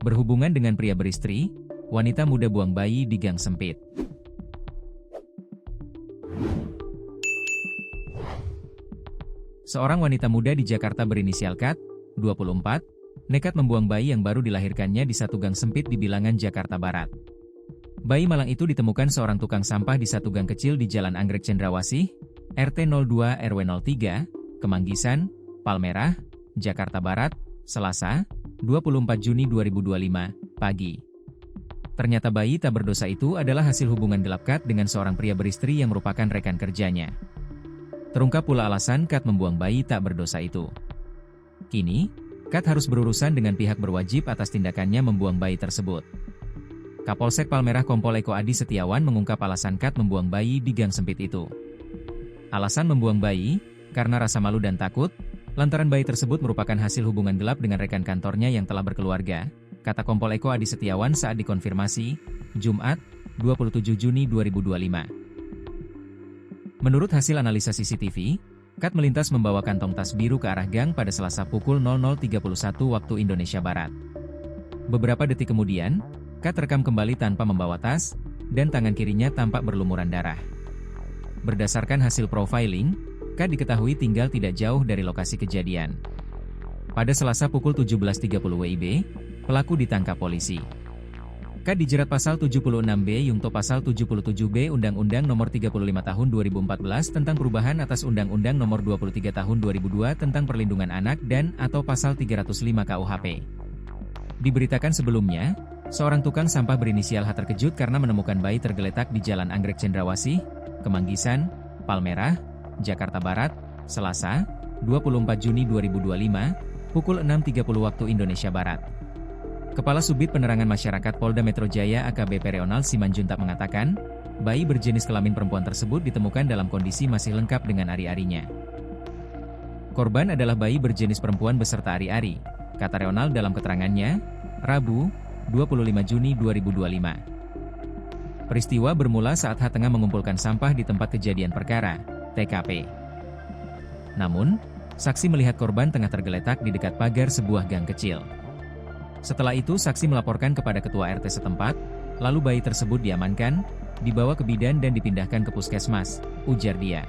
Berhubungan dengan pria beristri, wanita muda buang bayi di gang sempit. Seorang wanita muda di Jakarta berinisial Kat, 24, nekat membuang bayi yang baru dilahirkannya di satu gang sempit di Bilangan, Jakarta Barat. Bayi malang itu ditemukan seorang tukang sampah di satu gang kecil di Jalan Anggrek Cendrawasih, RT 02 RW 03, Kemanggisan, Palmerah, Jakarta Barat, Selasa, 24 Juni 2025, pagi. Ternyata bayi tak berdosa itu adalah hasil hubungan gelap Kat dengan seorang pria beristri yang merupakan rekan kerjanya. Terungkap pula alasan Kat membuang bayi tak berdosa itu. Kini, Kat harus berurusan dengan pihak berwajib atas tindakannya membuang bayi tersebut. Kapolsek Palmerah Kompol Eko Adi Setiawan mengungkap alasan Kat membuang bayi di gang sempit itu. Alasan membuang bayi, karena rasa malu dan takut, lantaran bayi tersebut merupakan hasil hubungan gelap dengan rekan kantornya yang telah berkeluarga, kata Kompol Eko Adi Setiawan saat dikonfirmasi, Jumat, 27 Juni 2025. Menurut hasil analisa CCTV, Kat melintas membawa kantong tas biru ke arah gang pada Selasa pukul 00.31 waktu Indonesia Barat. Beberapa detik kemudian, Kat terekam kembali tanpa membawa tas, dan tangan kirinya tampak berlumuran darah. Berdasarkan hasil profiling, Kat diketahui tinggal tidak jauh dari lokasi kejadian. Pada Selasa pukul 17.30 WIB, pelaku ditangkap polisi. Kat dijerat pasal 76B Yungto pasal 77B Undang-Undang Nomor 35 Tahun 2014 tentang perubahan atas Undang-Undang Nomor 23 Tahun 2002 tentang perlindungan anak dan atau pasal 305 KUHP. Diberitakan sebelumnya, seorang tukang sampah berinisial H terkejut karena menemukan bayi tergeletak di Jalan Anggrek Cendrawasih, Kemanggisan, Palmerah, Jakarta Barat, Selasa, 24 Juni 2025, pukul 6.30 waktu Indonesia Barat. Kepala Subdit Penerangan Masyarakat Polda Metro Jaya AKBP Reonald Simanjuntak mengatakan, bayi berjenis kelamin perempuan tersebut ditemukan dalam kondisi masih lengkap dengan ari-arinya. Korban adalah bayi berjenis perempuan beserta ari-ari, kata Reonald dalam keterangannya, Rabu, 25 Juni 2025. Peristiwa bermula saat H tengah mengumpulkan sampah di tempat kejadian perkara, TKP. Namun, saksi melihat korban tengah tergeletak di dekat pagar sebuah gang kecil. Setelah itu saksi melaporkan kepada ketua RT setempat, lalu bayi tersebut diamankan, dibawa ke bidan dan dipindahkan ke puskesmas, ujar dia.